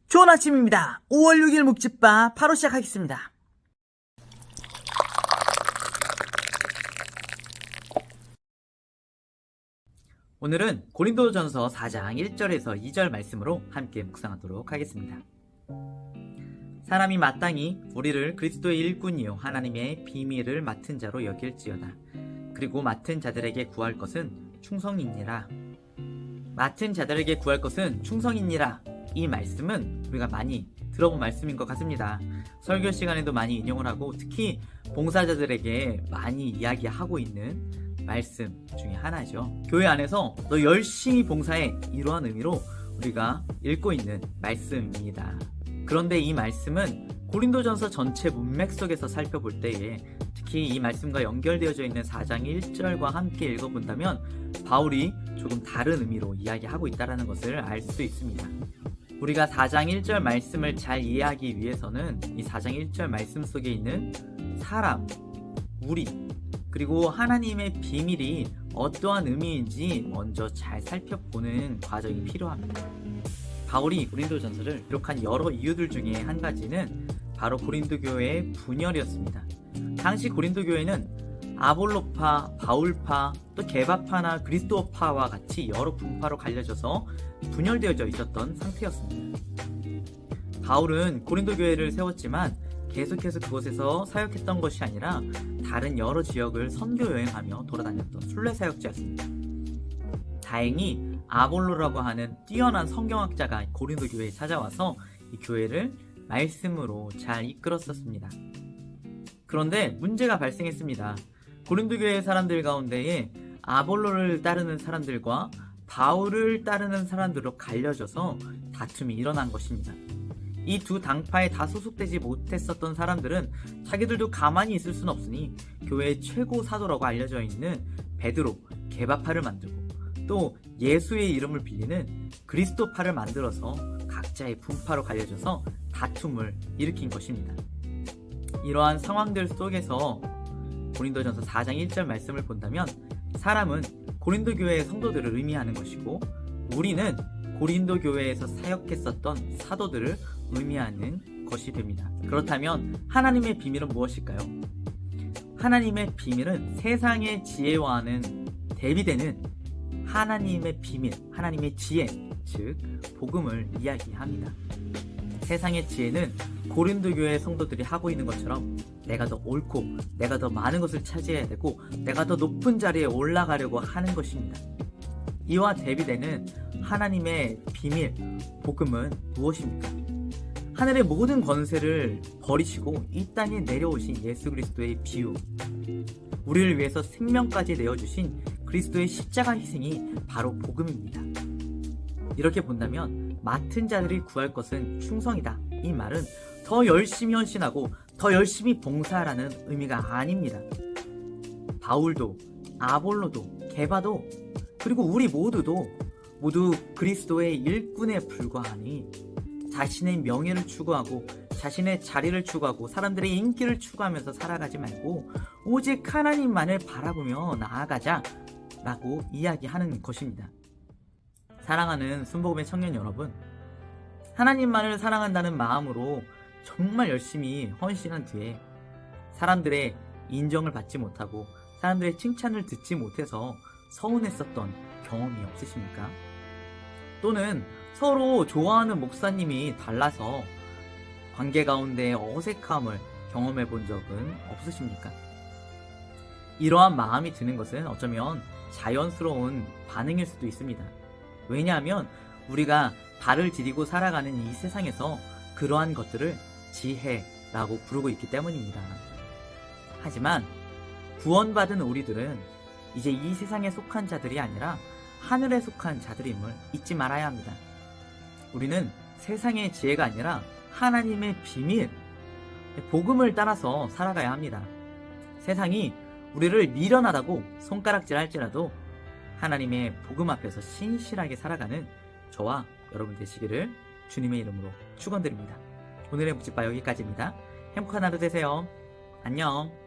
좋은 아침입니다. 5월 6일 묵집바 바로 시작하겠습니다. 오늘은 고린도전서 4장 1절에서 2절 말씀으로 함께 묵상하도록 하겠습니다. 사람이 마땅히 우리를 그리스도의 일꾼이요 하나님의 비밀을 맡은 자로 여길지어다. 그리고 맡은 자들에게 구할 것은 충성이니라. 맡은 자들에게 구할 것은 충성이니라. 이 말씀은 우리가 많이 들어본 말씀인 것 같습니다. 설교 시간에도 많이 인용을 하고 특히 봉사자들에게 많이 이야기하고 있는 말씀 중에 하나죠. 교회 안에서 너 열심히 봉사해, 이러한 의미로 우리가 읽고 있는 말씀입니다. 그런데 이 말씀은 고린도전서 전체 문맥 속에서 살펴볼 때에 특히 이 말씀과 연결되어져 있는 4장 1절과 함께 읽어본다면 바울이 조금 다른 의미로 이야기하고 있다는 것을 알 수 있습니다. 우리가 4장 1절 말씀을 잘 이해하기 위해서는 이 4장 1절 말씀 속에 있는 사람, 우리, 그리고 하나님의 비밀이 어떠한 의미인지 먼저 잘 살펴보는 과정이 필요합니다. 바울이 고린도전서를 기록한 여러 이유들 중에 한 가지는 바로 고린도 교회의 분열이었습니다. 당시 고린도 교회는 아볼로파, 바울파, 또 게바파나 그리스도파와 같이 여러 분파로 갈려져서 분열되어져 있었던 상태였습니다. 바울은 고린도 교회를 세웠지만 계속해서 그곳에서 사역했던 것이 아니라 다른 여러 지역을 선교 여행하며 돌아다녔던 순례 사역자였습니다. 다행히 아볼로라고 하는 뛰어난 성경학자가 고린도 교회에 찾아와서 이 교회를 말씀으로 잘 이끌었었습니다. 그런데 문제가 발생했습니다. 고린도 교회 사람들 가운데에 아볼로를 따르는 사람들과 바울을 따르는 사람들로 갈려져서 다툼이 일어난 것입니다. 이 두 당파에 다 소속되지 못했었던 사람들은 자기들도 가만히 있을 수는 없으니 교회의 최고 사도라고 알려져 있는 베드로, 게바파를 만들고 또 예수의 이름을 빌리는 그리스도파를 만들어서 각자의 분파로 갈려져서 다툼을 일으킨 것입니다. 이러한 상황들 속에서 고린도전서 4장 1절 말씀을 본다면 사람은 고린도 교회의 성도들을 의미하는 것이고 우리는 고린도 교회에서 사역했었던 사도들을 의미하는 것이 됩니다. 그렇다면 하나님의 비밀은 무엇일까요? 하나님의 비밀은 세상의 지혜와는 대비되는 하나님의 비밀, 하나님의 지혜, 즉 복음을 이야기합니다. 세상의 지혜는 고린도 교회 성도들이 하고 있는 것처럼 내가 더 옳고 내가 더 많은 것을 차지해야 되고 내가 더 높은 자리에 올라가려고 하는 것입니다. 이와 대비되는 하나님의 비밀, 복음은 무엇입니까? 하늘의 모든 권세를 버리시고 이 땅에 내려오신 예수 그리스도의 비유, 우리를 위해서 생명까지 내어주신 그리스도의 십자가 희생이 바로 복음입니다. 이렇게 본다면 맡은 자들이 구할 것은 충성이다. 이 말은 더 열심히 헌신하고 더 열심히 봉사하라는 의미가 아닙니다. 바울도 아볼로도 게바도 그리고 우리 모두 그리스도의 일꾼에 불과하니 자신의 명예를 추구하고 자신의 자리를 추구하고 사람들의 인기를 추구하면서 살아가지 말고 오직 하나님만을 바라보며 나아가자 라고 이야기하는 것입니다. 사랑하는 순복음의 청년 여러분, 하나님만을 사랑한다는 마음으로 정말 열심히 헌신한 뒤에 사람들의 인정을 받지 못하고 사람들의 칭찬을 듣지 못해서 서운했었던 경험이 없으십니까? 또는 서로 좋아하는 목사님이 달라서 관계 가운데 어색함을 경험해 본 적은 없으십니까? 이러한 마음이 드는 것은 어쩌면 자연스러운 반응일 수도 있습니다. 왜냐하면 우리가 발을 디디고 살아가는 이 세상에서 그러한 것들을 지혜라고 부르고 있기 때문입니다. 하지만 구원받은 우리들은 이제 이 세상에 속한 자들이 아니라 하늘에 속한 자들임을 잊지 말아야 합니다. 우리는 세상의 지혜가 아니라 하나님의 비밀, 복음을 따라서 살아가야 합니다. 세상이 우리를 미련하다고 손가락질 할지라도 하나님의 복음 앞에서 신실하게 살아가는 저와 여러분 되시기를 주님의 이름으로 축원드립니다. 오늘의 묵집바 여기까지입니다. 행복한 하루 되세요. 안녕.